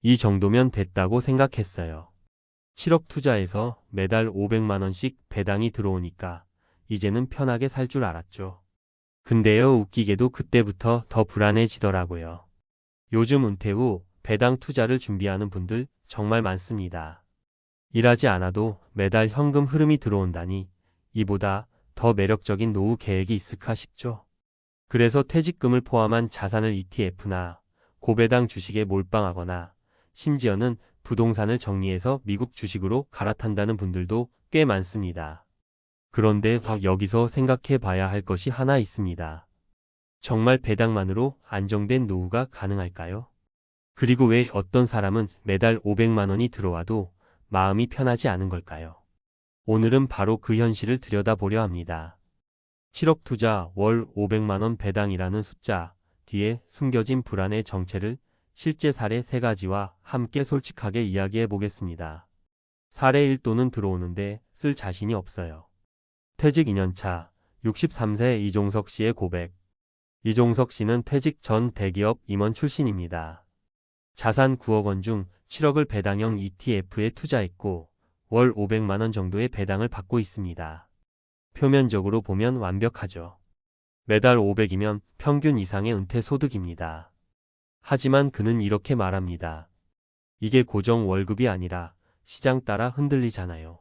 이 정도면 됐다고 생각했어요. 7억 투자해서 매달 500만 원씩 배당이 들어오니까 이제는 편하게 살 줄 알았죠. 근데요, 웃기게도 그때부터 더 불안해지더라고요. 요즘 은퇴 후 배당 투자를 준비하는 분들 정말 많습니다. 일하지 않아도 매달 현금 흐름이 들어온다니 이보다 더 매력적인 노후 계획이 있을까 싶죠. 그래서 퇴직금을 포함한 자산을 ETF나 고배당 주식에 몰빵하거나 심지어는 부동산을 정리해서 미국 주식으로 갈아탄다는 분들도 꽤 많습니다. 그런데 여기서 생각해 봐야 할 것이 하나 있습니다. 정말 배당만으로 안정된 노후가 가능할까요? 그리고 왜 어떤 사람은 매달 500만 원이 들어와도 마음이 편하지 않은 걸까요? 오늘은 바로 그 현실을 들여다보려 합니다. 7억 투자 월 500만 원 배당이라는 숫자 뒤에 숨겨진 불안의 정체를 실제 사례 3가지와 함께 솔직하게 이야기해 보겠습니다. 사례 1, 돈은 들어오는데 쓸 자신이 없어요. 퇴직 2년차 63세 이종석 씨의 고백. 이종석 씨는 퇴직 전 대기업 임원 출신입니다. 자산 9억 원 중 7억을 배당형 ETF에 투자했고 월 500만 원 정도의 배당을 받고 있습니다. 표면적으로 보면 완벽하죠. 매달 500이면 평균 이상의 은퇴 소득입니다. 하지만 그는 이렇게 말합니다. 이게 고정 월급이 아니라 시장 따라 흔들리잖아요.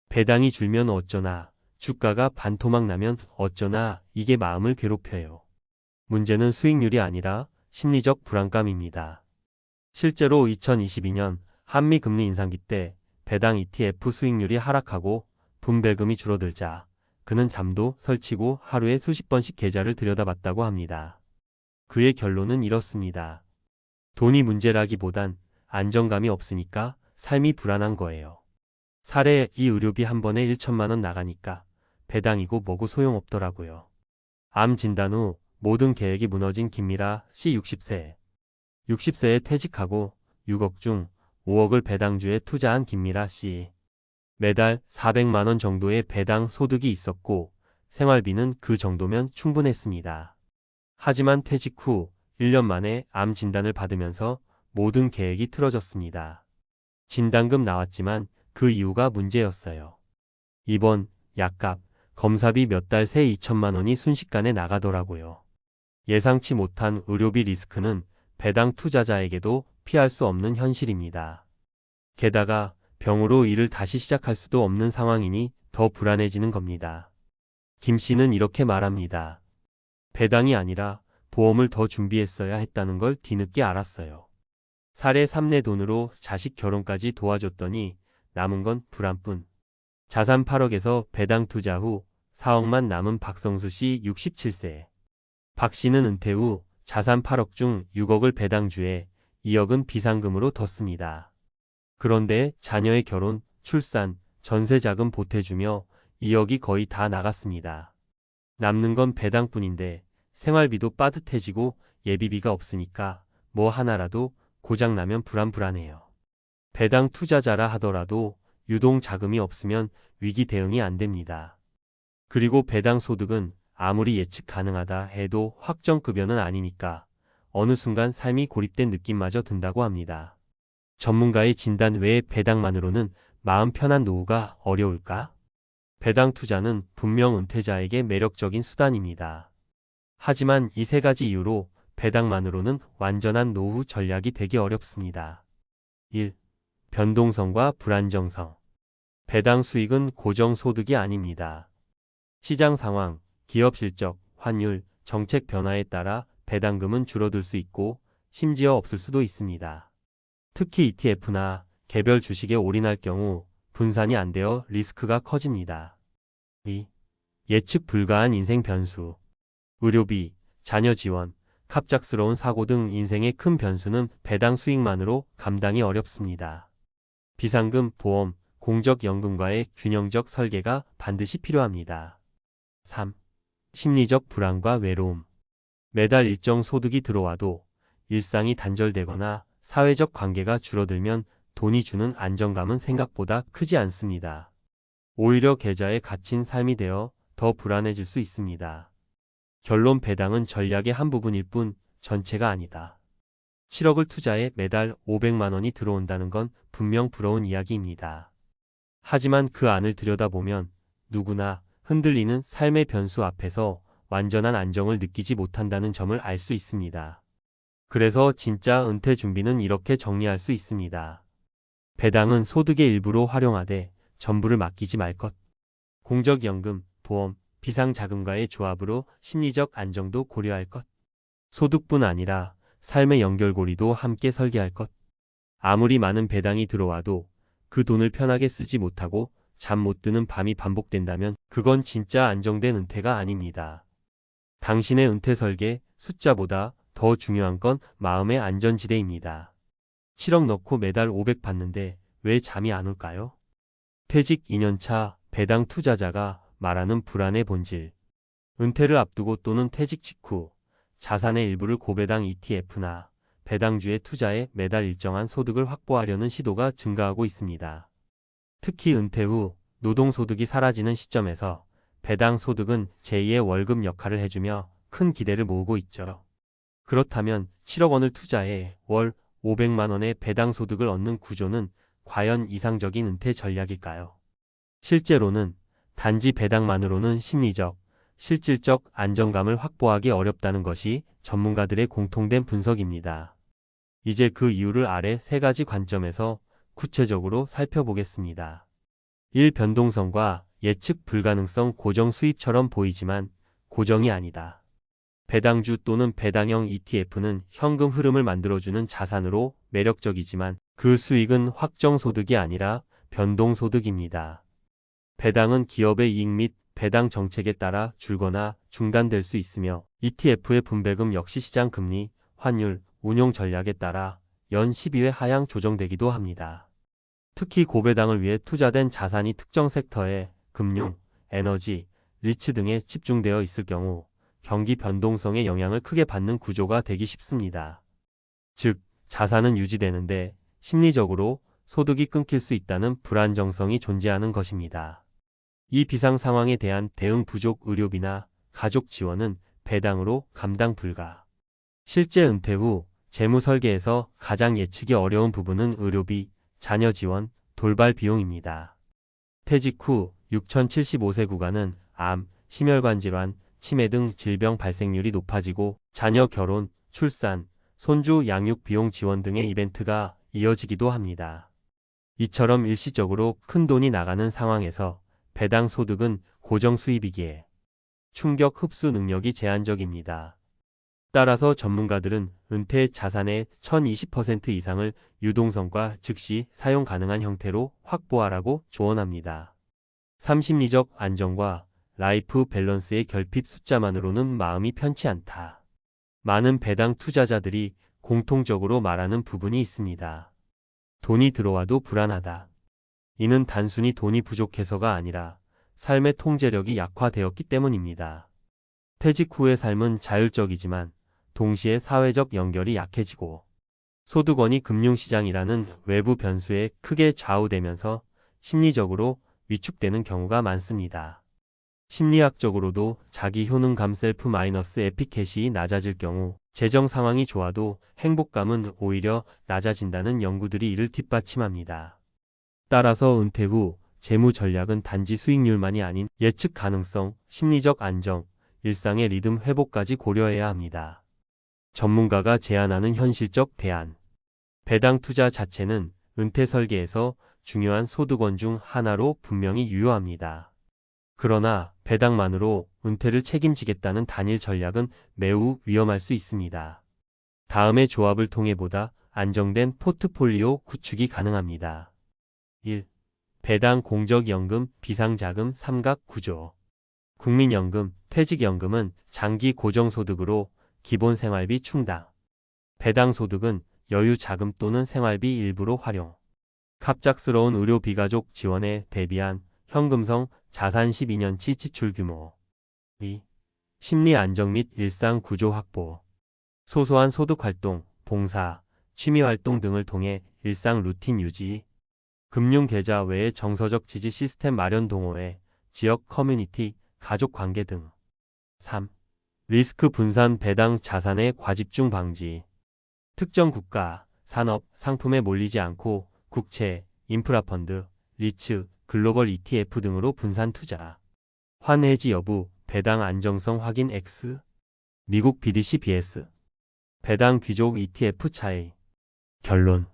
배당이 줄면 어쩌나, 주가가 반토막 나면 어쩌나 이게 마음을 괴롭혀요. 문제는 수익률이 아니라 심리적 불안감입니다. 실제로 2022년 한미 금리 인상기 때 배당 ETF 수익률이 하락하고 분배금이 줄어들자 그는 잠도 설치고 하루에 수십 번씩 계좌를 들여다봤다고 합니다. 그의 결론은 이렇습니다. 돈이 문제라기보단 안정감이 없으니까 삶이 불안한 거예요. 사례 2, 의료비 한 번에 1천만 원 나가니까 배당이고 뭐고 소용없더라고요. 암 진단 후 모든 계획이 무너진 김미라 씨 60세. 60세에 퇴직하고 6억 중 5억을 배당주에 투자한 김미라 씨. 매달 400만 원 정도의 배당 소득이 있었고 생활비는 그 정도면 충분했습니다. 하지만 퇴직 후 1년 만에 암 진단을 받으면서 모든 계획이 틀어졌습니다. 진단금 나왔지만 그 이유가 문제였어요. 입원, 약값, 검사비 몇 달 새 2천만 원이 순식간에 나가더라고요. 예상치 못한 의료비 리스크는 배당 투자자에게도 피할 수 없는 현실입니다. 게다가 병으로 일을 다시 시작할 수도 없는 상황이니 더 불안해지는 겁니다. 김 씨는 이렇게 말합니다. 배당이 아니라 보험을 더 준비했어야 했다는 걸 뒤늦게 알았어요. 사례 3내 돈으로 자식 결혼까지 도와줬더니 남은 건 불안뿐. 자산 8억에서 배당 투자 후 4억만 남은 박성수 씨 67세. 박 씨는 은퇴 후 자산 8억 중 6억을 배당주에 2억은 비상금으로 뒀습니다. 그런데 자녀의 결혼, 출산, 전세자금 보태주며 2억이 거의 다 나갔습니다. 남는 건 배당뿐인데 생활비도 빠듯해지고 예비비가 없으니까 뭐 하나라도 고장나면 불안해요. 배당 투자자라 하더라도 유동 자금이 없으면 위기 대응이 안 됩니다. 그리고 배당 소득은 아무리 예측 가능하다 해도 확정급여는 아니니까 어느 순간 삶이 고립된 느낌마저 든다고 합니다. 전문가의 진단 외에 배당만으로는 마음 편한 노후가 어려울까? 배당 투자는 분명 은퇴자에게 매력적인 수단입니다. 하지만 이 3가지 이유로 배당만으로는 완전한 노후 전략이 되기 어렵습니다. 1. 변동성과 불안정성. 배당 수익은 고정 소득이 아닙니다. 시장 상황, 기업 실적, 환율, 정책 변화에 따라 배당금은 줄어들 수 있고 심지어 없을 수도 있습니다. 특히 ETF나 개별 주식에 올인할 경우 분산이 안 되어 리스크가 커집니다. 2. 예측 불가한 인생 변수. 의료비, 자녀 지원, 갑작스러운 사고 등 인생의 큰 변수는 배당 수익만으로 감당이 어렵습니다. 비상금, 보험, 공적연금과의 균형적 설계가 반드시 필요합니다. 3. 심리적 불안과 외로움. 매달 일정 소득이 들어와도 일상이 단절되거나 사회적 관계가 줄어들면 돈이 주는 안정감은 생각보다 크지 않습니다. 오히려 계좌에 갇힌 삶이 되어 더 불안해질 수 있습니다. 결론, 배당은 전략의 한 부분일 뿐 전체가 아니다. 7억을 투자해 매달 500만 원이 들어온다는 건 분명 부러운 이야기입니다. 하지만 그 안을 들여다보면 누구나 흔들리는 삶의 변수 앞에서 완전한 안정을 느끼지 못한다는 점을 알 수 있습니다. 그래서 진짜 은퇴 준비는 이렇게 정리할 수 있습니다. 배당은 소득의 일부로 활용하되 전부를 맡기지 말 것. 공적연금, 보험, 비상자금과의 조합으로 심리적 안정도 고려할 것. 소득뿐 아니라 삶의 연결고리도 함께 설계할 것. 아무리 많은 배당이 들어와도 그 돈을 편하게 쓰지 못하고 잠 못 드는 밤이 반복된다면 그건 진짜 안정된 은퇴가 아닙니다. 당신의 은퇴 설계, 숫자보다 더 중요한 건 마음의 안전지대입니다. 7억 넣고 매달 500 받는데 왜 잠이 안 올까요? 퇴직 2년차 배당 투자자가 말하는 불안의 본질. 은퇴를 앞두고 또는 퇴직 직후 자산의 일부를 고배당 ETF나 배당주에 투자해 매달 일정한 소득을 확보하려는 시도가 증가하고 있습니다. 특히 은퇴 후 노동소득이 사라지는 시점에서 배당 소득은 제2의 월급 역할을 해주며 큰 기대를 모으고 있죠. 그렇다면 7억 원을 투자해 월 500만 원의 배당 소득을 얻는 구조는 과연 이상적인 은퇴 전략일까요? 실제로는 단지 배당만으로는 심리적, 실질적 안정감을 확보하기 어렵다는 것이 전문가들의 공통된 분석입니다. 이제 그 이유를 아래 세 가지 관점에서 구체적으로 살펴보겠습니다. 1. 변동성과 예측 불가능성. 고정 수입처럼 보이지만 고정이 아니다. 배당주 또는 배당형 ETF는 현금 흐름을 만들어주는 자산으로 매력적이지만 그 수익은 확정소득이 아니라 변동소득입니다. 배당은 기업의 이익 및 배당 정책에 따라 줄거나 중단될 수 있으며 ETF의 분배금 역시 시장 금리, 환율, 운용 전략에 따라 연 12회 하향 조정되기도 합니다. 특히 고배당을 위해 투자된 자산이 특정 섹터에 금융, 에너지, 리츠 등에 집중되어 있을 경우 경기 변동성의 영향을 크게 받는 구조가 되기 쉽습니다. 즉, 자산은 유지되는데 심리적으로 소득이 끊길 수 있다는 불안정성이 존재하는 것입니다. 이 비상 상황에 대한 대응 부족. 의료비나 가족 지원은 배당으로 감당 불가. 실제 은퇴 후 재무 설계에서 가장 예측이 어려운 부분은 의료비, 자녀 지원, 돌발 비용입니다. 퇴직 후 6075세 구간은 암, 심혈관 질환, 치매 등 질병 발생률이 높아지고 자녀 결혼, 출산, 손주 양육 비용 지원 등의 이벤트가 이어지기도 합니다. 이처럼 일시적으로 큰 돈이 나가는 상황에서 배당 소득은 고정 수입이기에 충격 흡수 능력이 제한적입니다. 따라서 전문가들은 은퇴 자산의 1020% 이상을 유동성과 즉시 사용 가능한 형태로 확보하라고 조언합니다. 3. 심리적 안정과 라이프 밸런스의 결핍. 숫자만으로는 마음이 편치 않다. 많은 배당 투자자들이 공통적으로 말하는 부분이 있습니다. 돈이 들어와도 불안하다. 이는 단순히 돈이 부족해서가 아니라 삶의 통제력이 약화되었기 때문입니다. 퇴직 후의 삶은 자율적이지만 동시에 사회적 연결이 약해지고 소득원이 금융시장이라는 외부 변수에 크게 좌우되면서 심리적으로 위축되는 경우가 많습니다. 심리학적으로도 자기 효능감 셀프-에피켓이 낮아질 경우 재정 상황이 좋아도 행복감은 오히려 낮아진다는 연구들이 이를 뒷받침합니다. 따라서 은퇴 후 재무 전략은 단지 수익률만이 아닌 예측 가능성, 심리적 안정, 일상의 리듬 회복까지 고려해야 합니다. 전문가가 제안하는 현실적 대안. 배당 투자 자체는 은퇴 설계에서 중요한 소득원 중 하나로 분명히 유효합니다. 그러나 배당만으로 은퇴를 책임지겠다는 단일 전략은 매우 위험할 수 있습니다. 다음의 조합을 통해 보다 안정된 포트폴리오 구축이 가능합니다. 1. 배당 공적연금 비상자금 삼각 구조. 국민연금, 퇴직연금은 장기 고정소득으로 기본 생활비 충당. 배당소득은 여유자금 또는 생활비 일부로 활용. 갑작스러운 의료 비가족 지원에 대비한 현금성 자산 12년치 지출 규모. 2. 심리 안정 및 일상 구조 확보. 소소한 소득활동, 봉사, 취미활동 등을 통해 일상 루틴 유지. 금융계좌 외에 정서적 지지 시스템 마련. 동호회, 지역 커뮤니티, 가족 관계 등. 3. 리스크 분산 배당 자산의 과집중 방지. 특정 국가, 산업, 상품에 몰리지 않고 국채, 인프라펀드, 리츠, 글로벌 ETF 등으로 분산 투자. 환해지 여부, 배당 안정성 확인 X. 미국 BDC BS. 배당 귀족 ETF 차이. 결론.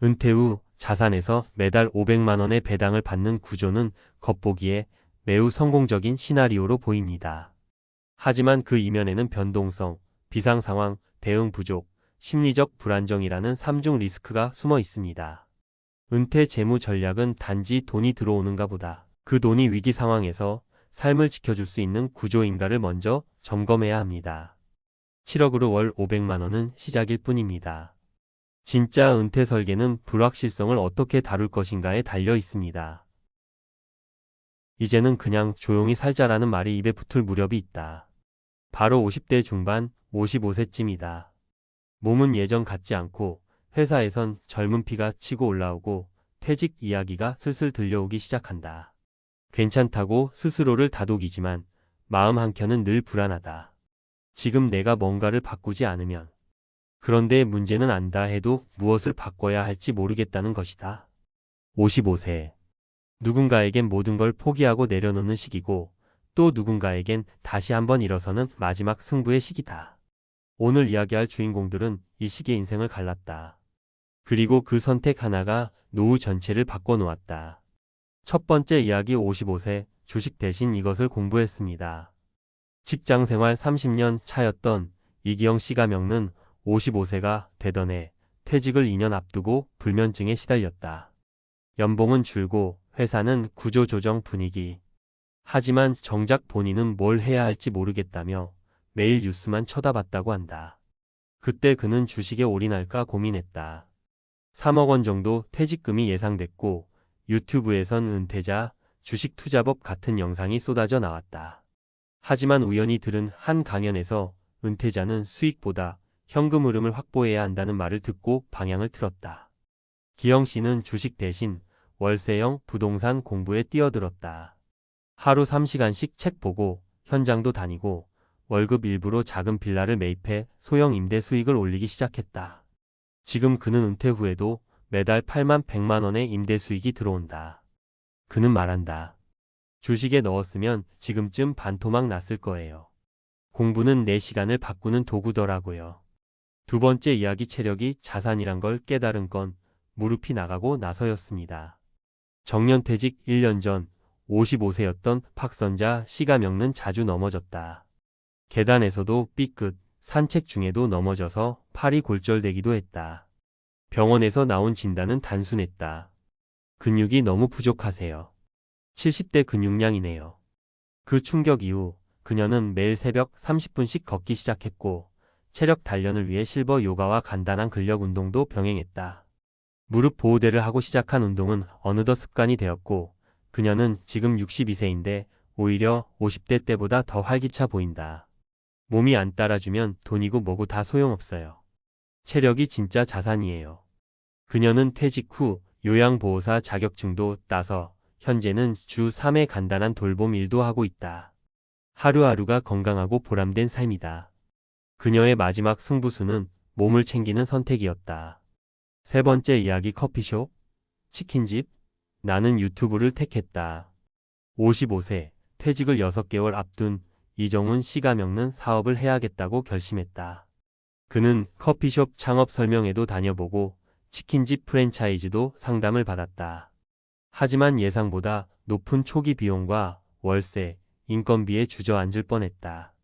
은퇴 후 자산에서 매달 500만 원의 배당을 받는 구조는 겉보기에 매우 성공적인 시나리오로 보입니다. 하지만 그 이면에는 변동성, 비상 상황, 대응 부족, 심리적 불안정이라는 3중 리스크가 숨어 있습니다. 은퇴 재무 전략은 단지 돈이 들어오는가 보다 그 돈이 위기 상황에서 삶을 지켜줄 수 있는 구조인가를 먼저 점검해야 합니다. 7억으로 월 500만 원은 시작일 뿐입니다. 진짜 은퇴 설계는 불확실성을 어떻게 다룰 것인가에 달려 있습니다. 이제는 그냥 조용히 살자라는 말이 입에 붙을 무렵이 있다. 바로 50대 중반, 55세쯤이다. 몸은 예전 같지 않고 회사에선 젊은 피가 치고 올라오고 퇴직 이야기가 슬슬 들려오기 시작한다. 괜찮다고 스스로를 다독이지만 마음 한켠은 늘 불안하다. 지금 내가 뭔가를 바꾸지 않으면. 그런데 문제는 안다 해도 무엇을 바꿔야 할지 모르겠다는 것이다. 55세. 누군가에겐 모든 걸 포기하고 내려놓는 시기고 또 누군가에겐 다시 한번 일어서는 마지막 승부의 시기다. 오늘 이야기할 주인공들은 이 시기의 인생을 갈랐다. 그리고 그 선택 하나가 노후 전체를 바꿔놓았다. 첫 번째 이야기 55세 주식 대신 이것을 공부했습니다. 직장생활 30년 차였던 이기영 씨가 겪는 55세가 되던 해 퇴직을 2년 앞두고 불면증에 시달렸다. 연봉은 줄고 회사는 구조조정 분위기. 하지만 정작 본인은 뭘 해야 할지 모르겠다며 매일 뉴스만 쳐다봤다고 한다. 그때 그는 주식에 올인할까 고민했다. 3억 원 정도 퇴직금이 예상됐고 유튜브에선 은퇴자 주식 투자법 같은 영상이 쏟아져 나왔다. 하지만 우연히 들은 한 강연에서 은퇴자는 수익보다 현금 흐름을 확보해야 한다는 말을 듣고 방향을 틀었다. 기영 씨는 주식 대신 월세형 부동산 공부에 뛰어들었다. 하루 3시간씩 책 보고 현장도 다니고 월급 일부로 작은 빌라를 매입해 소형 임대 수익을 올리기 시작했다. 지금 그는 은퇴 후에도 매달 8만 100만 원의 임대 수익이 들어온다. 그는 말한다. 주식에 넣었으면 지금쯤 반토막 났을 거예요. 공부는 내 시간을 바꾸는 도구더라고요. 두 번째 이야기 체력이 자산이란 걸 깨달은 건 무릎이 나가고 나서였습니다. 정년퇴직 1년 전 55세였던 박선자 씨가 겪는 자주 넘어졌다. 계단에서도 삐끗, 산책 중에도 넘어져서 팔이 골절되기도 했다. 병원에서 나온 진단은 단순했다. 근육이 너무 부족하세요. 70대 근육량이네요. 그 충격 이후 그녀는 매일 새벽 30분씩 걷기 시작했고 체력 단련을 위해 실버 요가와 간단한 근력 운동도 병행했다. 무릎 보호대를 하고 시작한 운동은 어느덧 습관이 되었고 그녀는 지금 62세인데 오히려 50대 때보다 더 활기차 보인다. 몸이 안 따라주면 돈이고 뭐고 다 소용없어요. 체력이 진짜 자산이에요. 그녀는 퇴직 후 요양보호사 자격증도 따서 현재는 주 3회 간단한 돌봄 일도 하고 있다. 하루하루가 건강하고 보람된 삶이다. 그녀의 마지막 승부수는 몸을 챙기는 선택이었다. 세 번째 이야기 커피숍, 치킨집, 나는 유튜브를 택했다. 55세, 퇴직을 6개월 앞둔 이정훈 씨가 겪는 사업을 해야겠다고 결심했다. 그는 커피숍 창업 설명회도 다녀보고 치킨집 프랜차이즈도 상담을 받았다. 하지만 예상보다 높은 초기 비용과 월세, 인건비에 주저앉을 뻔했다.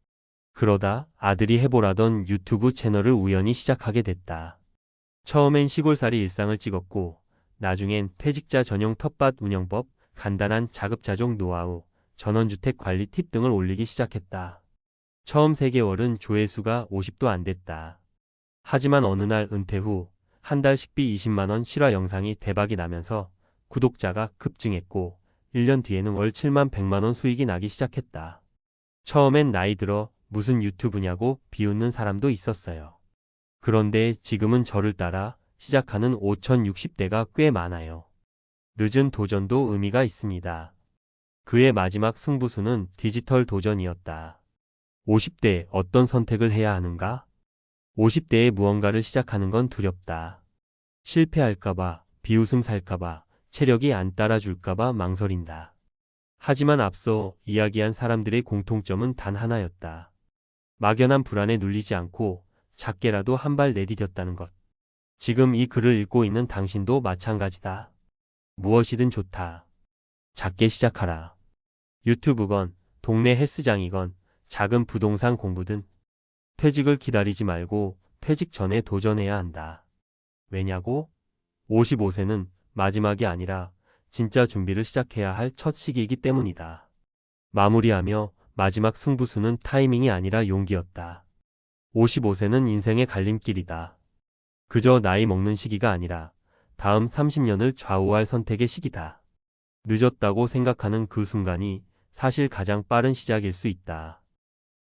그러다 아들이 해보라던 유튜브 채널을 우연히 시작하게 됐다. 처음엔 시골살이 일상을 찍었고 나중엔 퇴직자 전용 텃밭 운영법, 간단한 자급자족 노하우, 전원주택 관리 팁 등을 올리기 시작했다. 처음 3개월은 조회수가 50도 안 됐다. 하지만 어느 날 은퇴 후 한 달 식비 20만 원 실화 영상이 대박이 나면서 구독자가 급증했고 1년 뒤에는 월 7만 100만 원 수익이 나기 시작했다. 처음엔 나이 들어 무슨 유튜브냐고 비웃는 사람도 있었어요. 그런데 지금은 저를 따라 시작하는 5060대가 꽤 많아요. 늦은 도전도 의미가 있습니다. 그의 마지막 승부수는 디지털 도전이었다. 50대 어떤 선택을 해야 하는가? 50대에 무언가를 시작하는 건 두렵다. 실패할까봐, 비웃음 살까봐, 체력이 안 따라줄까봐 망설인다. 하지만 앞서 이야기한 사람들의 공통점은 단 하나였다. 막연한 불안에 눌리지 않고 작게라도 한 발 내디뎠다는 것. 지금 이 글을 읽고 있는 당신도 마찬가지다. 무엇이든 좋다. 작게 시작하라. 유튜브건, 동네 헬스장이건, 작은 부동산 공부든 퇴직을 기다리지 말고 퇴직 전에 도전해야 한다. 왜냐고? 55세는 마지막이 아니라 진짜 준비를 시작해야 할 첫 시기이기 때문이다. 마무리하며 마지막 승부수는 타이밍이 아니라 용기였다. 55세는 인생의 갈림길이다. 그저 나이 먹는 시기가 아니라 다음 30년을 좌우할 선택의 시기다. 늦었다고 생각하는 그 순간이 사실 가장 빠른 시작일 수 있다.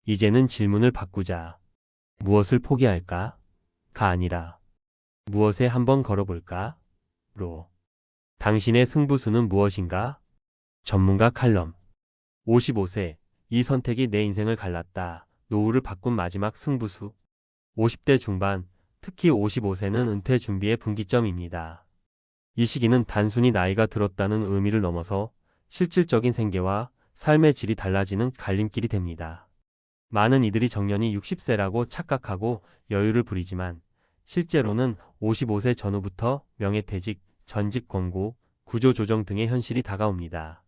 이제는 질문을 바꾸자. 무엇을 포기할까? 가 아니라 무엇에 한번 걸어볼까? 로. 당신의 승부수는 무엇인가? 전문가 칼럼. 55세. 이 선택이 내 인생을 갈랐다. 노후를 바꾼 마지막 승부수. 50대 중반, 특히 55세는 은퇴 준비의 분기점입니다. 이 시기는 단순히 나이가 들었다는 의미를 넘어서 실질적인 생계와 삶의 질이 달라지는 갈림길이 됩니다. 많은 이들이 정년이 60세라고 착각하고 여유를 부리지만 실제로는 55세 전후부터 명예퇴직, 전직 권고, 구조조정 등의 현실이 다가옵니다.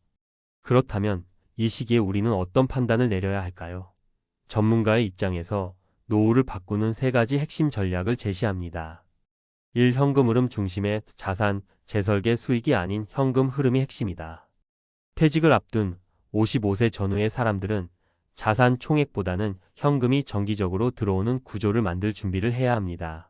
그렇다면 이 시기에 우리는 어떤 판단을 내려야 할까요? 전문가의 입장에서 노후를 바꾸는 3가지 핵심 전략을 제시합니다. 1. 현금 흐름 중심의 자산, 재설계 수익이 아닌 현금 흐름이 핵심이다. 퇴직을 앞둔 55세 전후의 사람들은 자산 총액보다는 현금이 정기적으로 들어오는 구조를 만들 준비를 해야 합니다.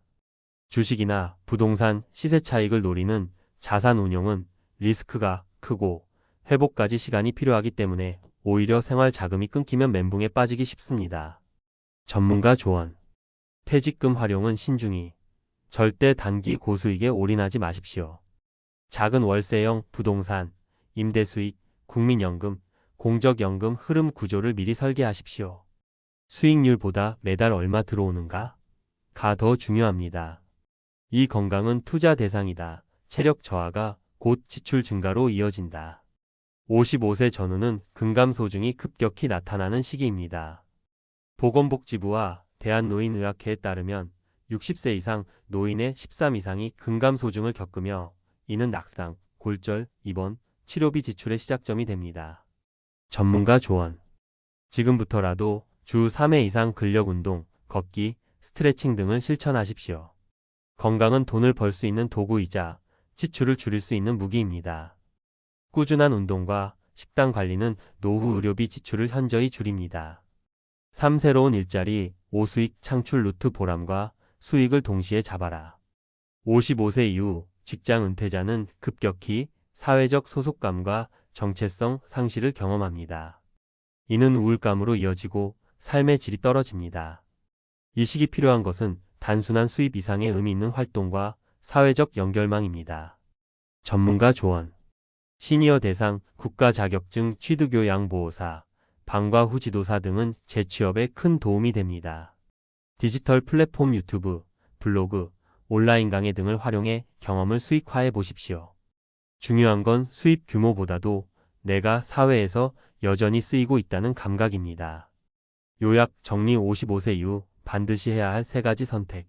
주식이나 부동산 시세 차익을 노리는 자산 운용은 리스크가 크고 회복까지 시간이 필요하기 때문에 오히려 생활 자금이 끊기면 멘붕에 빠지기 쉽습니다. 전문가 조언. 퇴직금 활용은 신중히. 절대 단기 고수익에 올인하지 마십시오. 작은 월세형 부동산, 임대수익, 국민연금, 공적연금 흐름 구조를 미리 설계하십시오. 수익률보다 매달 얼마 들어오는가? 가 더 중요합니다. 이 건강은 투자 대상이다. 체력 저하가 곧 지출 증가로 이어진다. 55세 전후는 근감소증이 급격히 나타나는 시기입니다. 보건복지부와 대한노인의학회에 따르면 60세 이상 노인의 13 이상이 근감소증을 겪으며 이는 낙상, 골절, 입원, 치료비 지출의 시작점이 됩니다. 전문가 조언. 지금부터라도 주 3회 이상 근력운동, 걷기, 스트레칭 등을 실천하십시오. 건강은 돈을 벌 수 있는 도구이자 지출을 줄일 수 있는 무기입니다. 꾸준한 운동과 식단 관리는 노후 의료비 지출을 현저히 줄입니다. 3. 새로운 일자리, 5. 수익 창출 루트 보람과 수익을 동시에 잡아라. 55세 이후 직장 은퇴자는 급격히 사회적 소속감과 정체성 상실을 경험합니다. 이는 우울감으로 이어지고 삶의 질이 떨어집니다. 이 시기 필요한 것은 단순한 수입 이상의 의미 있는 활동과 사회적 연결망입니다. 전문가 조언. 시니어 대상, 국가 자격증 취득요양보호사, 방과 후 지도사 등은 재취업에 큰 도움이 됩니다. 디지털 플랫폼 유튜브, 블로그, 온라인 강의 등을 활용해 경험을 수익화해 보십시오. 중요한 건 수입 규모보다도 내가 사회에서 여전히 쓰이고 있다는 감각입니다. 요약 정리 55세 이후 반드시 해야 할 3가지 선택.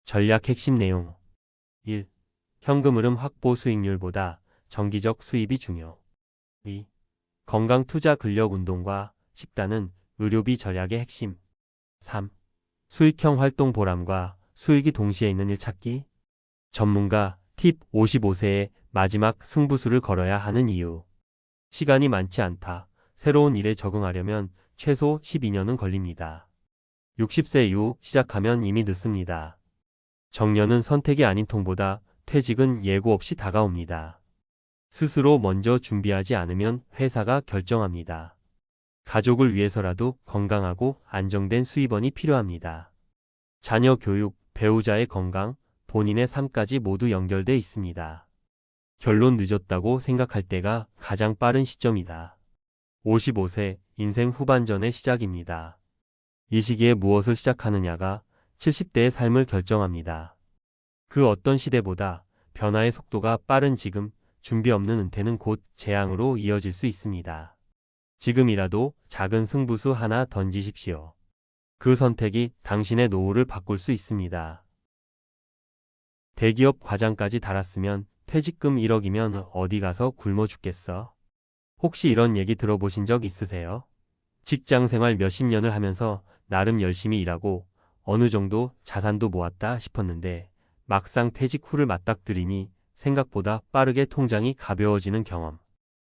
전략 핵심 내용. 1. 현금 흐름 확보 수익률보다 정기적 수입이 중요. 2. 건강 투자 근력 운동과 식단은 의료비 절약의 핵심. 3. 수익형 활동 보람과 수익이 동시에 있는 일 찾기. 전문가 팁 55세의 마지막 승부수를 걸어야 하는 이유. 시간이 많지 않다. 새로운 일에 적응하려면 최소 12년은 걸립니다. 60세 이후 시작하면 이미 늦습니다. 정년은 선택이 아닌 통보다 퇴직은 예고 없이 다가옵니다. 스스로 먼저 준비하지 않으면 회사가 결정합니다. 가족을 위해서라도 건강하고 안정된 수입원이 필요합니다. 자녀 교육, 배우자의 건강, 본인의 삶까지 모두 연결돼 있습니다. 결론 늦었다고 생각할 때가 가장 빠른 시점이다. 55세 인생 후반전의 시작입니다. 이 시기에 무엇을 시작하느냐가 70대의 삶을 결정합니다. 그 어떤 시대보다 변화의 속도가 빠른 지금, 준비 없는 은퇴는 곧 재앙으로 이어질 수 있습니다. 지금이라도 작은 승부수 하나 던지십시오. 그 선택이 당신의 노후를 바꿀 수 있습니다. 대기업 과장까지 달았으면 퇴직금 1억이면 어디 가서 굶어 죽겠어? 혹시 이런 얘기 들어보신 적 있으세요? 직장 생활 몇십 년을 하면서 나름 열심히 일하고 어느 정도 자산도 모았다 싶었는데 막상 퇴직 후를 맞닥뜨리니 생각보다 빠르게 통장이 가벼워지는 경험.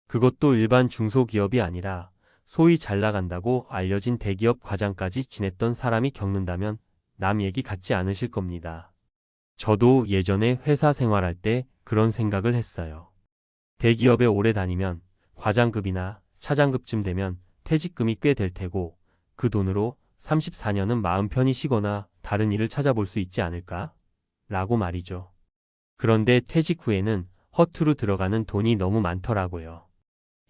그것도 일반 중소기업이 아니라 소위 잘 나간다고 알려진 대기업 과장까지 지냈던 사람이 겪는다면 남 얘기 같지 않으실 겁니다. 저도 예전에 회사 생활할 때 그런 생각을 했어요. 대기업에 오래 다니면 과장급이나 차장급쯤 되면 퇴직금이 꽤 될 테고 그 돈으로 34년은 마음 편히 쉬거나 다른 일을 찾아볼 수 있지 않을까? 라고 말이죠. 그런데 퇴직 후에는 허투루 들어가는 돈이 너무 많더라고요.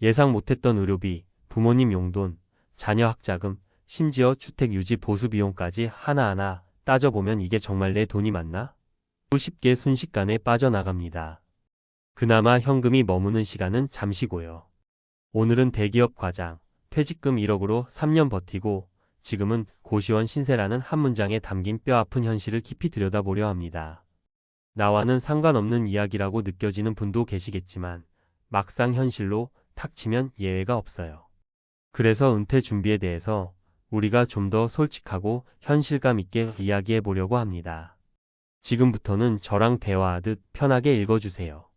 예상 못했던 의료비, 부모님 용돈, 자녀 학자금, 심지어 주택 유지 보수 비용까지 하나하나 따져보면 이게 정말 내 돈이 맞나? 쉽게 순식간에 빠져나갑니다. 그나마 현금이 머무는 시간은 잠시고요. 오늘은 대기업 과장, 퇴직금 1억으로 3년 버티고 지금은 고시원 신세라는 한 문장에 담긴 뼈아픈 현실을 깊이 들여다보려 합니다. 나와는 상관없는 이야기라고 느껴지는 분도 계시겠지만 막상 현실로 탁 치면 예외가 없어요. 그래서 은퇴 준비에 대해서 우리가 좀 더 솔직하고 현실감 있게 이야기해 보려고 합니다. 지금부터는 저랑 대화하듯 편하게 읽어주세요.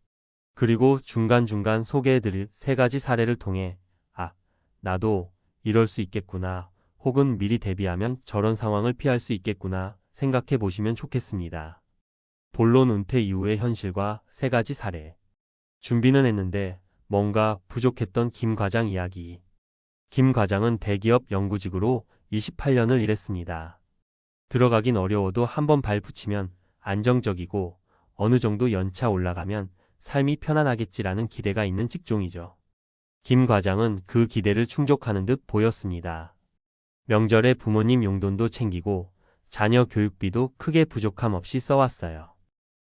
그리고 중간중간 소개해드릴 3가지 사례를 통해 아, 나도 이럴 수 있겠구나 혹은 미리 대비하면 저런 상황을 피할 수 있겠구나 생각해 보시면 좋겠습니다. 본론 은퇴 이후의 현실과 3가지 사례. 준비는 했는데 뭔가 부족했던 김 과장 이야기. 김 과장은 대기업 연구직으로 28년을 일했습니다. 들어가긴 어려워도 한번 발 붙이면 안정적이고 어느 정도 연차 올라가면 삶이 편안하겠지라는 기대가 있는 직종이죠. 김 과장은 그 기대를 충족하는 듯 보였습니다. 명절에 부모님 용돈도 챙기고 자녀 교육비도 크게 부족함 없이 써왔어요.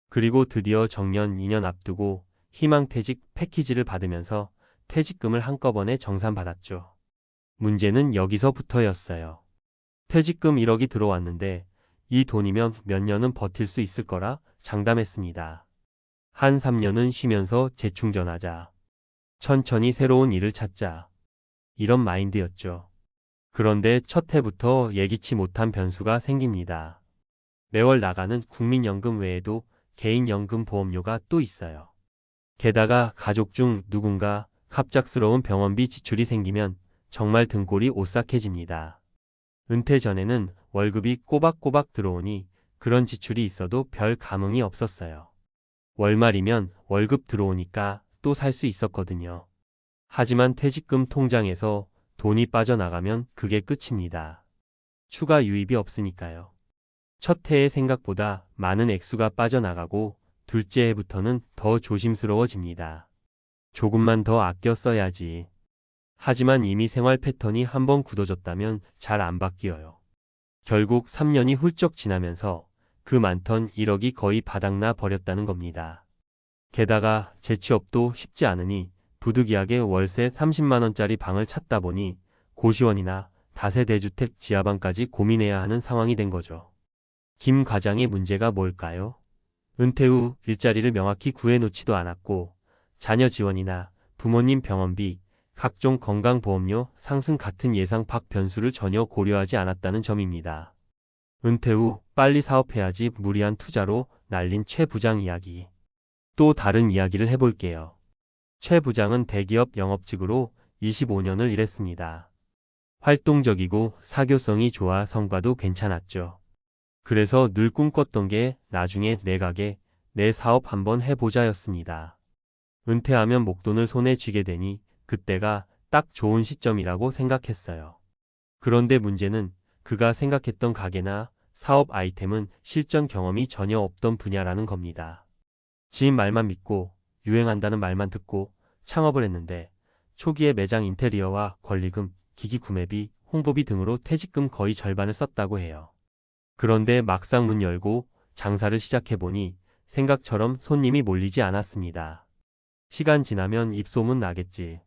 그리고 드디어 정년 2년 앞두고 희망퇴직 패키지를 받으면서 퇴직금을 한꺼번에 정산받았죠. 문제는 여기서부터였어요. 퇴직금 1억이 들어왔는데 이 돈이면 몇 년은 버틸 수 있을 거라 장담했습니다. 한 3년은 쉬면서 재충전하자. 천천히 새로운 일을 찾자. 이런 마인드였죠. 그런데 첫 해부터 예기치 못한 변수가 생깁니다. 매월 나가는 국민연금 외에도 개인연금 보험료가 또 있어요. 게다가 가족 중 누군가 갑작스러운 병원비 지출이 생기면 정말 등골이 오싹해집니다. 은퇴 전에는 월급이 꼬박꼬박 들어오니 그런 지출이 있어도 별 감흥이 없었어요. 월말이면 월급 들어오니까 또 살 수 있었거든요. 하지만 퇴직금 통장에서 돈이 빠져나가면 그게 끝입니다. 추가 유입이 없으니까요. 첫 해에 생각보다 많은 액수가 빠져나가고 둘째 해부터는 더 조심스러워집니다. 조금만 더 아껴 써야지. 하지만 이미 생활 패턴이 한번 굳어졌다면 잘 안 바뀌어요. 결국 3년이 훌쩍 지나면서 그 많던 1억이 거의 바닥나 버렸다는 겁니다. 게다가 재취업도 쉽지 않으니 부득이하게 월세 30만 원짜리 방을 찾다 보니 고시원이나 다세대주택 지하방까지 고민해야 하는 상황이 된 거죠. 김 과장의 문제가 뭘까요? 은퇴 후 일자리를 명확히 구해놓지도 않았고 자녀 지원이나 부모님 병원비, 각종 건강보험료 상승 같은 예상 밖 변수를 전혀 고려하지 않았다는 점입니다. 은퇴 후 빨리 사업해야지 무리한 투자로 날린 최 부장 이야기. 또 다른 이야기를 해볼게요. 최 부장은 대기업 영업직으로 25년을 일했습니다. 활동적이고 사교성이 좋아 성과도 괜찮았죠. 그래서 늘 꿈꿨던 게 나중에 내 가게, 내 사업 한번 해보자였습니다. 은퇴하면 목돈을 손에 쥐게 되니 그때가 딱 좋은 시점이라고 생각했어요. 그런데 문제는 그가 생각했던 가게나 사업 아이템은 실전 경험이 전혀 없던 분야라는 겁니다. 지인 말만 믿고 유행한다는 말만 듣고 창업을 했는데 초기에 매장 인테리어와 권리금, 기기 구매비, 홍보비 등으로 퇴직금 거의 절반을 썼다고 해요. 그런데 막상 문 열고 장사를 시작해보니 생각처럼 손님이 몰리지 않았습니다. 시간 지나면 입소문 나겠지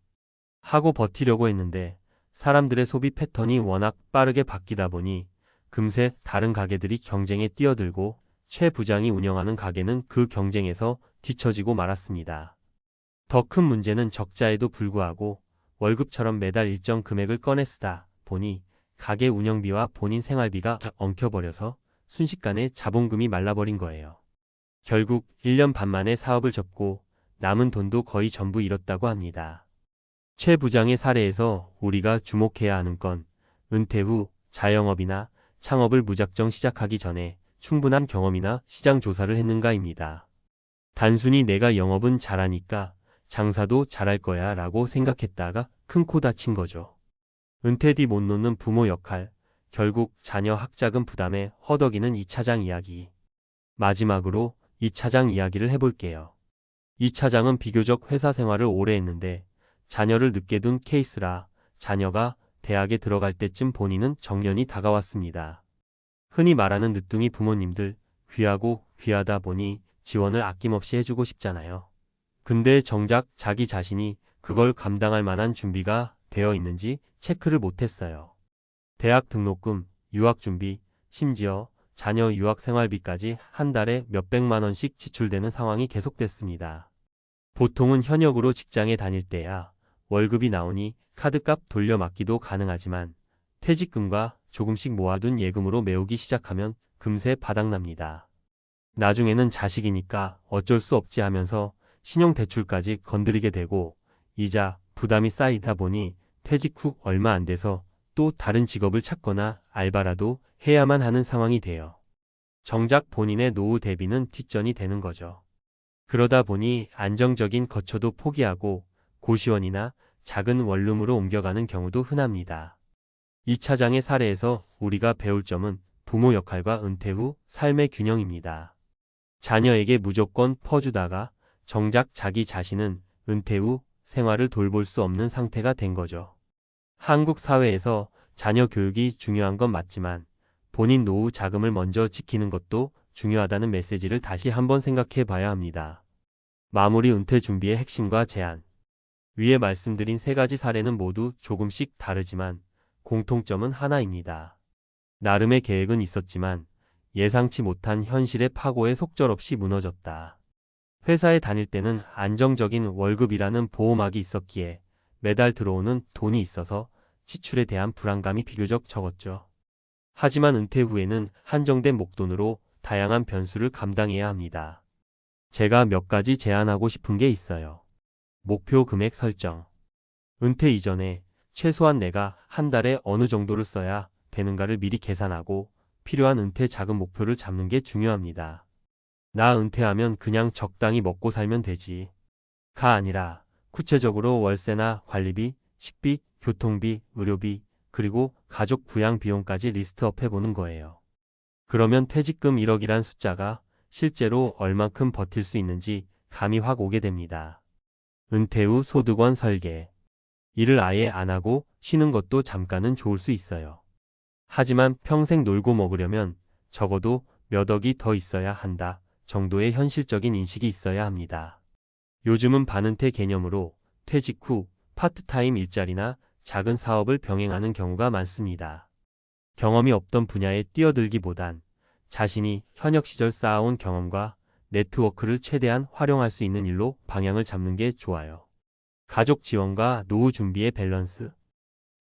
하고 버티려고 했는데 사람들의 소비 패턴이 워낙 빠르게 바뀌다 보니 금세 다른 가게들이 경쟁에 뛰어들고 최 부장이 운영하는 가게는 그 경쟁에서 뒤처지고 말았습니다. 더 큰 문제는 적자에도 불구하고 월급처럼 매달 일정 금액을 꺼내 쓰다 보니 가게 운영비와 본인 생활비가 엉켜버려서 순식간에 자본금이 말라버린 거예요. 결국 1년 반 만에 사업을 접고 남은 돈도 거의 전부 잃었다고 합니다. 최 부장의 사례에서 우리가 주목해야 하는 건 은퇴 후 자영업이나 창업을 무작정 시작하기 전에 충분한 경험이나 시장 조사를 했는가입니다. 단순히 내가 영업은 잘하니까 장사도 잘할 거야 라고 생각했다가 큰 코 다친 거죠. 은퇴 뒤 못 놓는 부모 역할, 결국 자녀 학자금 부담에 허덕이는 이 차장 이야기. 마지막으로 이 차장 이야기를 해볼게요. 이 차장은 비교적 회사 생활을 오래 했는데 자녀를 늦게 둔 케이스라 자녀가 대학에 들어갈 때쯤 본인은 정년이 다가왔습니다. 흔히 말하는 늦둥이 부모님들, 귀하고 귀하다 보니 지원을 아낌없이 해주고 싶잖아요. 근데 정작 자기 자신이 그걸 감당할 만한 준비가 되어 있는지 체크를 못했어요. 대학 등록금, 유학준비, 심지어 자녀 유학 생활비까지 한 달에 몇백만 원씩 지출되는 상황이 계속됐습니다. 보통은 현역으로 직장에 다닐 때야 월급이 나오니 카드값 돌려막기도 가능하지만 퇴직금과 조금씩 모아둔 예금으로 메우기 시작하면 금세 바닥납니다. 나중에는 자식이니까 어쩔 수 없지 하면서 신용대출까지 건드리게 되고 이자, 부담이 쌓이다 보니 퇴직 후 얼마 안 돼서 또 다른 직업을 찾거나 알바라도 해야만 하는 상황이 돼요. 정작 본인의 노후 대비는 뒷전이 되는 거죠. 그러다 보니 안정적인 거처도 포기하고 고시원이나 작은 원룸으로 옮겨가는 경우도 흔합니다. 이 차장의 사례에서 우리가 배울 점은 부모 역할과 은퇴 후 삶의 균형입니다. 자녀에게 무조건 퍼주다가 정작 자기 자신은 은퇴 후 생활을 돌볼 수 없는 상태가 된 거죠. 한국 사회에서 자녀 교육이 중요한 건 맞지만 본인 노후 자금을 먼저 지키는 것도 중요하다는 메시지를 다시 한번 생각해 봐야 합니다. 마무리 은퇴 준비의 핵심과 제안. 위에 말씀드린 세 가지 사례는 모두 조금씩 다르지만 공통점은 하나입니다. 나름의 계획은 있었지만 예상치 못한 현실의 파고에 속절없이 무너졌다. 회사에 다닐 때는 안정적인 월급이라는 보호막이 있었기에 매달 들어오는 돈이 있어서 지출에 대한 불안감이 비교적 적었죠. 하지만 은퇴 후에는 한정된 목돈으로 다양한 변수를 감당해야 합니다. 제가 몇 가지 제안하고 싶은 게 있어요. 목표 금액 설정. 은퇴 이전에 최소한 내가 한 달에 어느 정도를 써야 되는가를 미리 계산하고 필요한 은퇴 자금 목표를 잡는 게 중요합니다. 나 은퇴하면 그냥 적당히 먹고 살면 되지. 가 아니라 구체적으로 월세나 관리비, 식비, 교통비, 의료비, 그리고 가족 부양 비용까지 리스트업 해보는 거예요. 그러면 퇴직금 1억이란 숫자가 실제로 얼만큼 버틸 수 있는지 감이 확 오게 됩니다. 은퇴 후 소득원 설계. 일을 아예 안 하고 쉬는 것도 잠깐은 좋을 수 있어요. 하지만 평생 놀고 먹으려면 적어도 몇 억이 더 있어야 한다 정도의 현실적인 인식이 있어야 합니다. 요즘은 반은퇴 개념으로 퇴직 후 파트타임 일자리나 작은 사업을 병행하는 경우가 많습니다. 경험이 없던 분야에 뛰어들기보단 자신이 현역 시절 쌓아온 경험과 네트워크를 최대한 활용할 수 있는 일로 방향을 잡는 게 좋아요. 가족 지원과 노후 준비의 밸런스.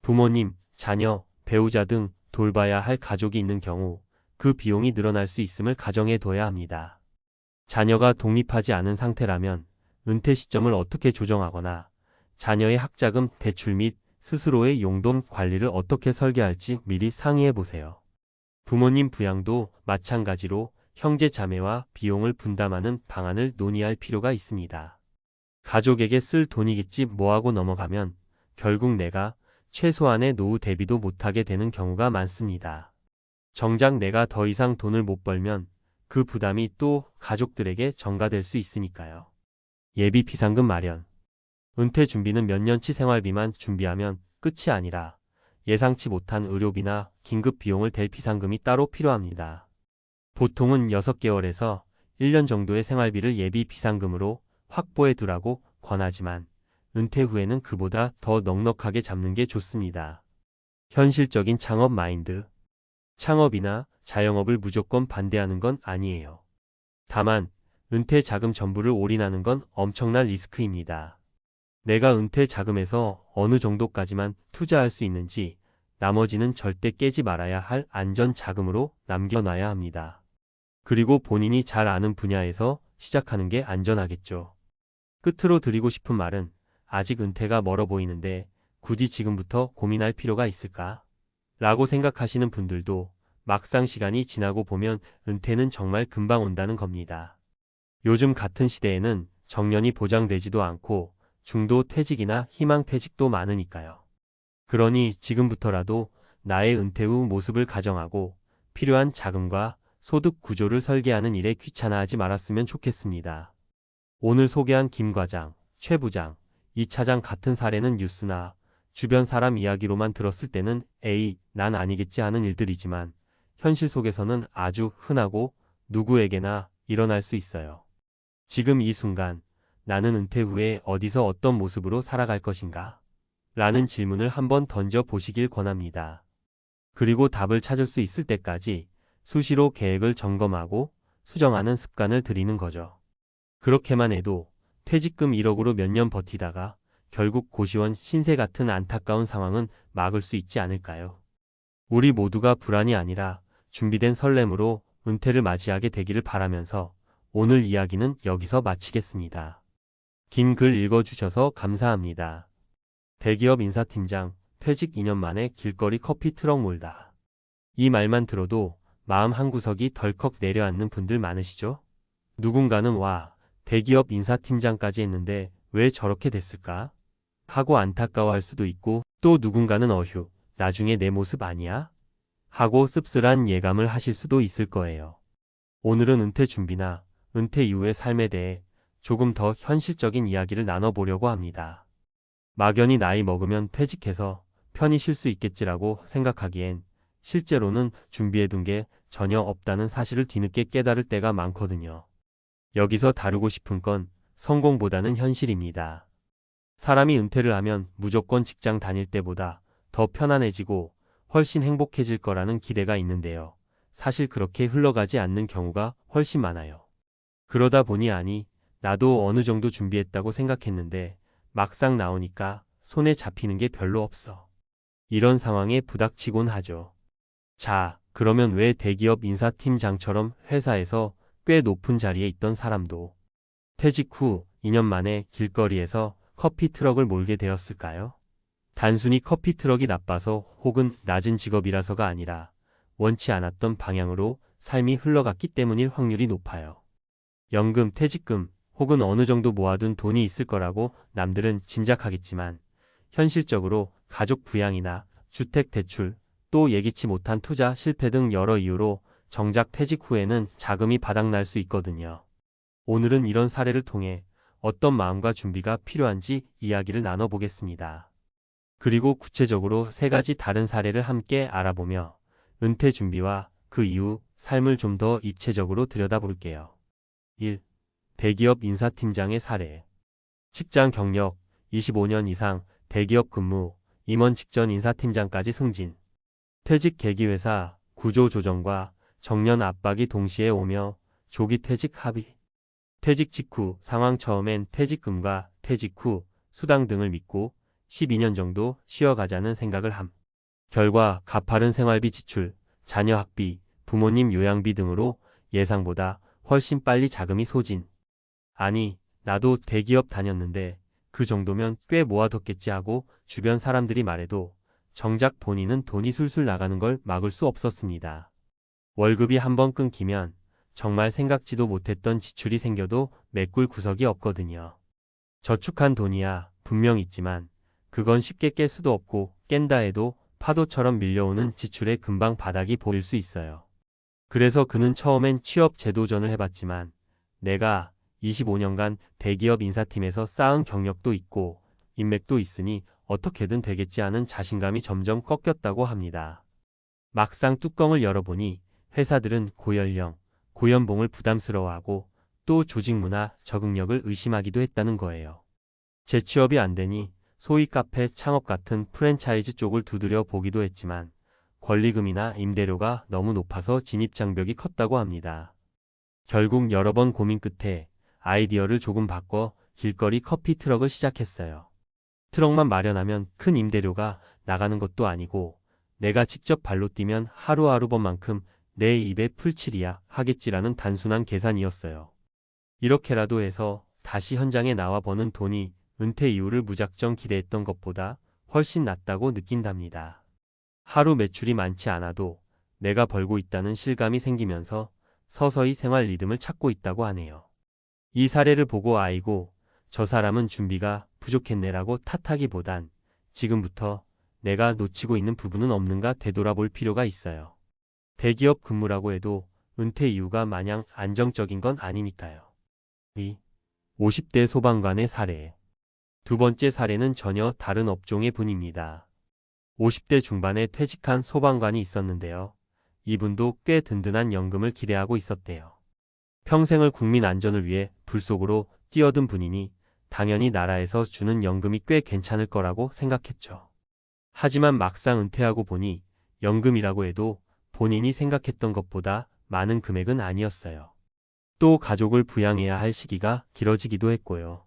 부모님, 자녀, 배우자 등 돌봐야 할 가족이 있는 경우 그 비용이 늘어날 수 있음을 가정해 둬야 합니다. 자녀가 독립하지 않은 상태라면 은퇴 시점을 어떻게 조정하거나 자녀의 학자금 대출 및 스스로의 용돈 관리를 어떻게 설계할지 미리 상의해 보세요. 부모님 부양도 마찬가지로 형제 자매와 비용을 분담하는 방안을 논의할 필요가 있습니다. 가족에게 쓸 돈이겠지 뭐하고 넘어가면 결국 내가 최소한의 노후 대비도 못하게 되는 경우가 많습니다. 정작 내가 더 이상 돈을 못 벌면 그 부담이 또 가족들에게 전가될 수 있으니까요. 예비 비상금 마련. 은퇴 준비는 몇 년치 생활비만 준비하면 끝이 아니라 예상치 못한 의료비나 긴급 비용을 댈 비상금이 따로 필요합니다. 보통은 6개월에서 1년 정도의 생활비를 예비 비상금으로 확보해 두라고 권하지만 은퇴 후에는 그보다 더 넉넉하게 잡는 게 좋습니다. 현실적인 창업 마인드. 창업이나 자영업을 무조건 반대하는 건 아니에요. 다만 은퇴 자금 전부를 올인하는 건 엄청난 리스크입니다. 내가 은퇴 자금에서 어느 정도까지만 투자할 수 있는지, 나머지는 절대 깨지 말아야 할 안전 자금으로 남겨놔야 합니다. 그리고 본인이 잘 아는 분야에서 시작하는 게 안전하겠죠. 끝으로 드리고 싶은 말은 아직 은퇴가 멀어 보이는데 굳이 지금부터 고민할 필요가 있을까? 라고 생각하시는 분들도 막상 시간이 지나고 보면 은퇴는 정말 금방 온다는 겁니다. 요즘 같은 시대에는 정년이 보장되지도 않고 중도 퇴직이나 희망 퇴직도 많으니까요. 그러니 지금부터라도 나의 은퇴 후 모습을 가정하고 필요한 자금과 소득 구조를 설계하는 일에 귀찮아하지 말았으면 좋겠습니다. 오늘 소개한 김 과장, 최 부장, 이 차장 같은 사례는 뉴스나 주변 사람 이야기로만 들었을 때는 에이, 난 아니겠지 하는 일들이지만 현실 속에서는 아주 흔하고 누구에게나 일어날 수 있어요. 지금 이 순간 나는 은퇴 후에 어디서 어떤 모습으로 살아갈 것인가? 라는 질문을 한번 던져 보시길 권합니다. 그리고 답을 찾을 수 있을 때까지 수시로 계획을 점검하고 수정하는 습관을 들이는 거죠. 그렇게만 해도 퇴직금 1억으로 몇 년 버티다가 결국 고시원 신세 같은 안타까운 상황은 막을 수 있지 않을까요? 우리 모두가 불안이 아니라 준비된 설렘으로 은퇴를 맞이하게 되기를 바라면서 오늘 이야기는 여기서 마치겠습니다. 긴 글 읽어주셔서 감사합니다. 대기업 인사팀장, 퇴직 2년 만에 길거리 커피 트럭 몰다. 이 말만 들어도 마음 한구석이 덜컥 내려앉는 분들 많으시죠? 누군가는 와, 대기업 인사팀장까지 했는데 왜 저렇게 됐을까? 하고 안타까워할 수도 있고, 또 누군가는 어휴, 나중에 내 모습 아니야? 하고 씁쓸한 예감을 하실 수도 있을 거예요. 오늘은 은퇴 준비나 은퇴 이후의 삶에 대해 조금 더 현실적인 이야기를 나눠보려고 합니다. 막연히 나이 먹으면 퇴직해서 편히 쉴 수 있겠지라고 생각하기엔 실제로는 준비해둔 게 전혀 없다는 사실을 뒤늦게 깨달을 때가 많거든요. 여기서 다루고 싶은 건 성공보다는 현실입니다. 사람이 은퇴를 하면 무조건 직장 다닐 때보다 더 편안해지고 훨씬 행복해질 거라는 기대가 있는데요. 사실 그렇게 흘러가지 않는 경우가 훨씬 많아요. 그러다 보니 아니, 나도 어느 정도 준비했다고 생각했는데 막상 나오니까 손에 잡히는 게 별로 없어. 이런 상황에 부닥치곤 하죠. 자, 그러면 왜 대기업 인사팀장처럼 회사에서 꽤 높은 자리에 있던 사람도 퇴직 후 2년 만에 길거리에서 커피 트럭을 몰게 되었을까요? 단순히 커피 트럭이 나빠서 혹은 낮은 직업이라서가 아니라 원치 않았던 방향으로 삶이 흘러갔기 때문일 확률이 높아요. 연금, 퇴직금 혹은 어느 정도 모아둔 돈이 있을 거라고 남들은 짐작하겠지만 현실적으로 가족 부양이나 주택 대출, 또 예기치 못한 투자 실패 등 여러 이유로 정작 퇴직 후에는 자금이 바닥날 수 있거든요. 오늘은 이런 사례를 통해 어떤 마음과 준비가 필요한지 이야기를 나눠보겠습니다. 그리고 구체적으로 3가지 다른 사례를 함께 알아보며 은퇴 준비와 그 이후 삶을 좀 더 입체적으로 들여다볼게요. 1. 대기업 인사팀장의 사례. 직장 경력 25년 이상 대기업 근무, 임원 직전 인사팀장까지 승진. 퇴직 계기 회사 구조 조정과 정년 압박이 동시에 오며 조기 퇴직 합의. 퇴직 직후 상황 처음엔 퇴직금과 퇴직 후 수당 등을 믿고 12년 정도 쉬어가자는 생각을 함. 결과 가파른 생활비 지출, 자녀 학비, 부모님 요양비 등으로 예상보다 훨씬 빨리 자금이 소진. 아니, 나도 대기업 다녔는데 그 정도면 꽤 모아뒀겠지 하고 주변 사람들이 말해도 정작 본인은 돈이 술술 나가는 걸 막을 수 없었습니다. 월급이 한번 끊기면 정말 생각지도 못했던 지출이 생겨도 메꿀 구석이 없거든요. 저축한 돈이야 분명 있지만 그건 쉽게 깰 수도 없고 깬다 해도 파도처럼 밀려오는 지출에 금방 바닥이 보일 수 있어요. 그래서 그는 처음엔 취업 재도전을 해봤지만 내가 25년간 대기업 인사팀에서 쌓은 경력도 있고 인맥도 있으니 어떻게든 되겠지 하는 자신감이 점점 꺾였다고 합니다. 막상 뚜껑을 열어보니 회사들은 고연령, 고연봉을 부담스러워하고 또 조직 문화, 적응력을 의심하기도 했다는 거예요. 재취업이 안 되니 소위 카페 창업 같은 프랜차이즈 쪽을 두드려 보기도 했지만 권리금이나 임대료가 너무 높아서 진입 장벽이 컸다고 합니다. 결국 여러 번 고민 끝에 아이디어를 조금 바꿔 길거리 커피 트럭을 시작했어요. 트럭만 마련하면 큰 임대료가 나가는 것도 아니고 내가 직접 발로 뛰면 하루하루 번만큼 내 입에 풀칠이야 하겠지라는 단순한 계산이었어요. 이렇게라도 해서 다시 현장에 나와 버는 돈이 은퇴 이후를 무작정 기대했던 것보다 훨씬 낫다고 느낀답니다. 하루 매출이 많지 않아도 내가 벌고 있다는 실감이 생기면서 서서히 생활 리듬을 찾고 있다고 하네요. 이 사례를 보고 아이고, 저 사람은 준비가 부족했네라고 탓하기보단 지금부터 내가 놓치고 있는 부분은 없는가 되돌아볼 필요가 있어요. 대기업 근무라고 해도 은퇴 이후가 마냥 안정적인 건 아니니까요. 50대 소방관의 사례. 두 번째 사례는 전혀 다른 업종의 분입니다. 50대 중반에 퇴직한 소방관이 있었는데요. 이분도 꽤 든든한 연금을 기대하고 있었대요. 평생을 국민 안전을 위해 불 속으로 뛰어든 분이니 당연히 나라에서 주는 연금이 꽤 괜찮을 거라고 생각했죠. 하지만 막상 은퇴하고 보니 연금이라고 해도 본인이 생각했던 것보다 많은 금액은 아니었어요. 또 가족을 부양해야 할 시기가 길어지기도 했고요.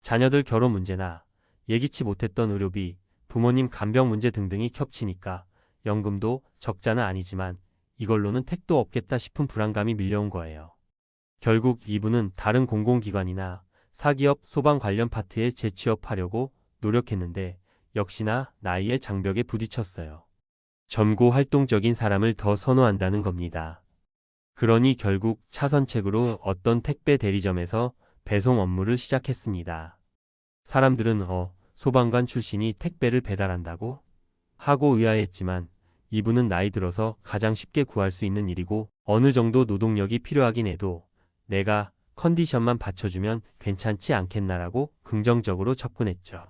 자녀들 결혼 문제나 예기치 못했던 의료비, 부모님 간병 문제 등등이 겹치니까 연금도 적자는 아니지만 이걸로는 택도 없겠다 싶은 불안감이 밀려온 거예요. 결국 이분은 다른 공공기관이나 사기업 소방 관련 파트에 재취업하려고 노력했는데 역시나 나이의 장벽에 부딪혔어요. 젊고 활동적인 사람을 더 선호한다는 겁니다. 그러니 결국 차선책으로 어떤 택배 대리점에서 배송 업무를 시작했습니다. 사람들은 소방관 출신이 택배를 배달한다고? 하고 의아해했지만 이분은 나이 들어서 가장 쉽게 구할 수 있는 일이고 어느 정도 노동력이 필요하긴 해도 내가 컨디션만 받쳐주면 괜찮지 않겠나라고 긍정적으로 접근했죠.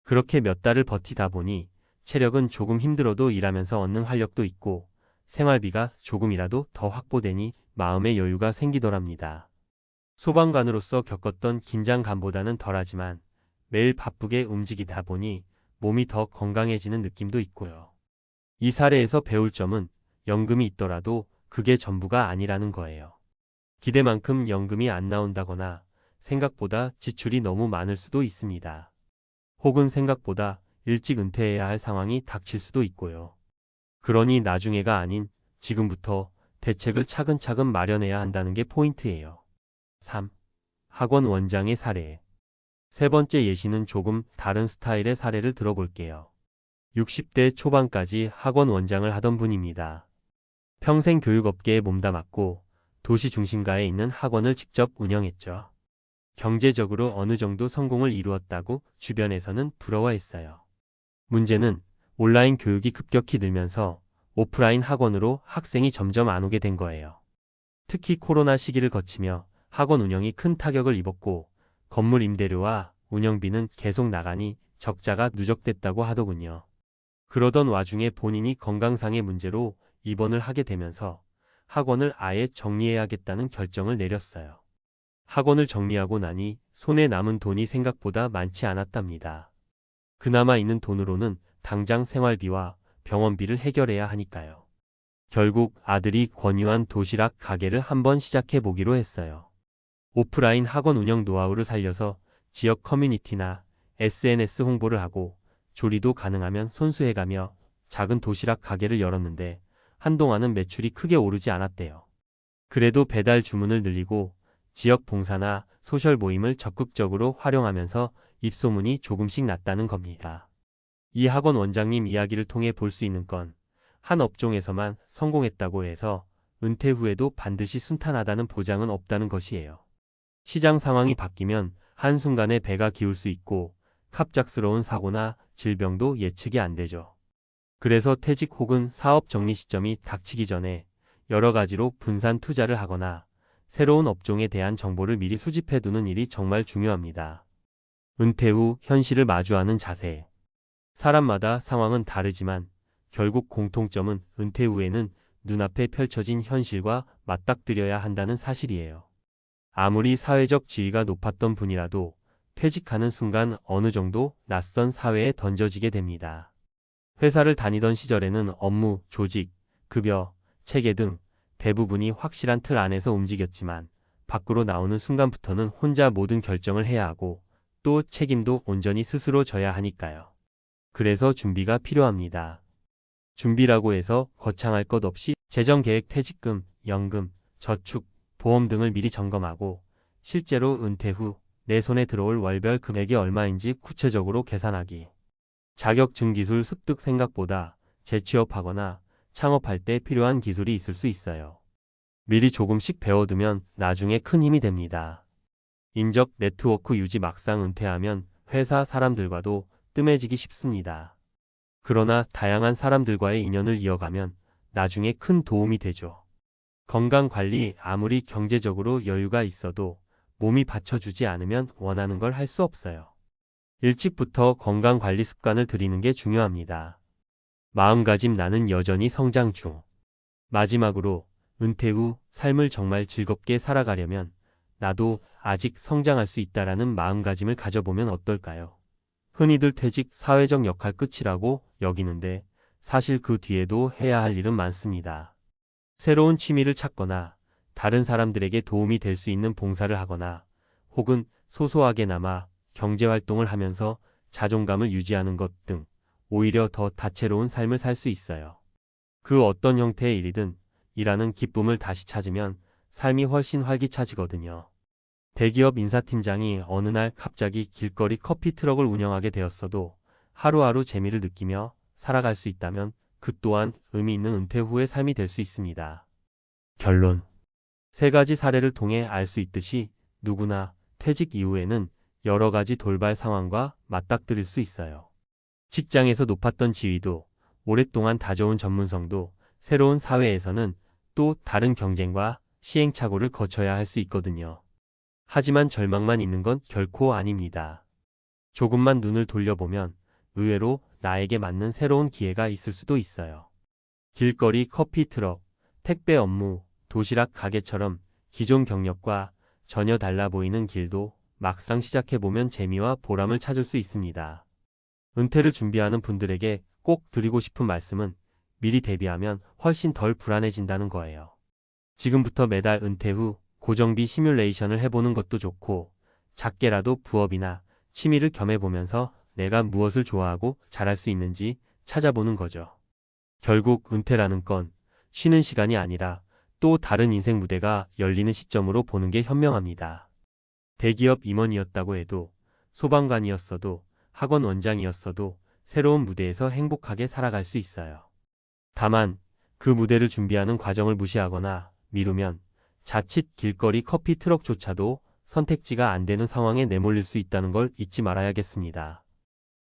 그렇게 몇 달을 버티다 보니 체력은 조금 힘들어도 일하면서 얻는 활력도 있고 생활비가 조금이라도 더 확보되니 마음의 여유가 생기더랍니다. 소방관으로서 겪었던 긴장감보다는 덜하지만 매일 바쁘게 움직이다 보니 몸이 더 건강해지는 느낌도 있고요. 이 사례에서 배울 점은 연금이 있더라도 그게 전부가 아니라는 거예요. 기대만큼 연금이 안 나온다거나 생각보다 지출이 너무 많을 수도 있습니다. 혹은 생각보다 일찍 은퇴해야 할 상황이 닥칠 수도 있고요. 그러니 나중에가 아닌 지금부터 대책을 차근차근 마련해야 한다는 게 포인트예요. 3. 학원 원장의 사례. 세 번째 예시는 조금 다른 스타일의 사례를 들어볼게요. 60대 초반까지 학원 원장을 하던 분입니다. 평생 교육업계에 몸담았고 도시 중심가에 있는 학원을 직접 운영했죠. 경제적으로 어느 정도 성공을 이루었다고 주변에서는 부러워했어요. 문제는 온라인 교육이 급격히 늘면서 오프라인 학원으로 학생이 점점 안 오게 된 거예요. 특히 코로나 시기를 거치며 학원 운영이 큰 타격을 입었고 건물 임대료와 운영비는 계속 나가니 적자가 누적됐다고 하더군요. 그러던 와중에 본인이 건강상의 문제로 입원을 하게 되면서 학원을 아예 정리해야겠다는 결정을 내렸어요. 학원을 정리하고 나니 손에 남은 돈이 생각보다 많지 않았답니다. 그나마 있는 돈으로는 당장 생활비와 병원비를 해결해야 하니까요. 결국 아들이 권유한 도시락 가게를 한번 시작해 보기로 했어요. 오프라인 학원 운영 노하우를 살려서 지역 커뮤니티나 SNS 홍보를 하고 조리도 가능하면 손수해가며 작은 도시락 가게를 열었는데 한동안은 매출이 크게 오르지 않았대요. 그래도 배달 주문을 늘리고 지역 봉사나 소셜 모임을 적극적으로 활용하면서 입소문이 조금씩 났다는 겁니다. 이 학원 원장님 이야기를 통해 볼 수 있는 건 한 업종에서만 성공했다고 해서 은퇴 후에도 반드시 순탄하다는 보장은 없다는 것이에요. 시장 상황이 바뀌면 한순간에 배가 기울 수 있고 갑작스러운 사고나 질병도 예측이 안 되죠. 그래서 퇴직 혹은 사업 정리 시점이 닥치기 전에 여러 가지로 분산 투자를 하거나 새로운 업종에 대한 정보를 미리 수집해 두는 일이 정말 중요합니다. 은퇴 후 현실을 마주하는 자세. 사람마다 상황은 다르지만 결국 공통점은 은퇴 후에는 눈앞에 펼쳐진 현실과 맞닥뜨려야 한다는 사실이에요. 아무리 사회적 지위가 높았던 분이라도 퇴직하는 순간 어느 정도 낯선 사회에 던져지게 됩니다. 회사를 다니던 시절에는 업무, 조직, 급여, 체계 등 대부분이 확실한 틀 안에서 움직였지만 밖으로 나오는 순간부터는 혼자 모든 결정을 해야 하고 또 책임도 온전히 스스로 져야 하니까요. 그래서 준비가 필요합니다. 준비라고 해서 거창할 것 없이 재정계획, 퇴직금, 연금, 저축, 보험 등을 미리 점검하고 실제로 은퇴 후 내 손에 들어올 월별 금액이 얼마인지 구체적으로 계산하기. 자격증 기술 습득. 생각보다 재취업하거나 창업할 때 필요한 기술이 있을 수 있어요. 미리 조금씩 배워두면 나중에 큰 힘이 됩니다. 인적 네트워크 유지. 막상 은퇴하면 회사 사람들과도 뜸해지기 쉽습니다. 그러나 다양한 사람들과의 인연을 이어가면 나중에 큰 도움이 되죠. 건강관리. 아무리 경제적으로 여유가 있어도 몸이 받쳐주지 않으면 원하는 걸 할 수 없어요. 일찍부터 건강관리 습관을 들이는 게 중요합니다. 마음가짐. 나는 여전히 성장 중. 마지막으로 은퇴 후 삶을 정말 즐겁게 살아가려면 나도 아직 성장할 수 있다라는 마음가짐을 가져보면 어떨까요? 흔히들 퇴직, 사회적 역할 끝이라고 여기는데 사실 그 뒤에도 해야 할 일은 많습니다. 새로운 취미를 찾거나 다른 사람들에게 도움이 될 수 있는 봉사를 하거나 혹은 소소하게나마 경제활동을 하면서 자존감을 유지하는 것 등 오히려 더 다채로운 삶을 살 수 있어요. 그 어떤 형태의 일이든 일하는 기쁨을 다시 찾으면 삶이 훨씬 활기차지거든요. 대기업 인사팀장이 어느 날 갑자기 길거리 커피 트럭을 운영하게 되었어도 하루하루 재미를 느끼며 살아갈 수 있다면 그 또한 의미 있는 은퇴 후의 삶이 될 수 있습니다. 결론. 세 가지 사례를 통해 알 수 있듯이 누구나 퇴직 이후에는 여러 가지 돌발 상황과 맞닥뜨릴 수 있어요. 직장에서 높았던 지위도 오랫동안 다져온 전문성도 새로운 사회에서는 또 다른 경쟁과 시행착오를 거쳐야 할 수 있거든요. 하지만 절망만 있는 건 결코 아닙니다. 조금만 눈을 돌려보면 의외로 나에게 맞는 새로운 기회가 있을 수도 있어요. 길거리 커피 트럭, 택배 업무, 도시락 가게처럼 기존 경력과 전혀 달라 보이는 길도 막상 시작해보면 재미와 보람을 찾을 수 있습니다. 은퇴를 준비하는 분들에게 꼭 드리고 싶은 말씀은 미리 대비하면 훨씬 덜 불안해진다는 거예요. 지금부터 매달 은퇴 후 고정비 시뮬레이션을 해보는 것도 좋고 작게라도 부업이나 취미를 겸해보면서 내가 무엇을 좋아하고 잘할 수 있는지 찾아보는 거죠. 결국 은퇴라는 건 쉬는 시간이 아니라 또 다른 인생 무대가 열리는 시점으로 보는 게 현명합니다. 대기업 임원이었다고 해도 소방관이었어도 학원 원장이었어도 새로운 무대에서 행복하게 살아갈 수 있어요. 다만 그 무대를 준비하는 과정을 무시하거나 미루면 자칫 길거리 커피 트럭조차도 선택지가 안 되는 상황에 내몰릴 수 있다는 걸 잊지 말아야겠습니다.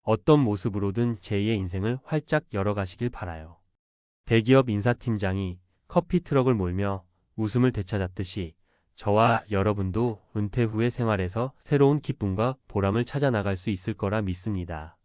어떤 모습으로든 제2의 인생을 활짝 열어가시길 바라요. 대기업 인사팀장이 커피 트럭을 몰며 웃음을 되찾았듯이 저와 여러분도 은퇴 후의 생활에서 새로운 기쁨과 보람을 찾아 나갈 수 있을 거라 믿습니다.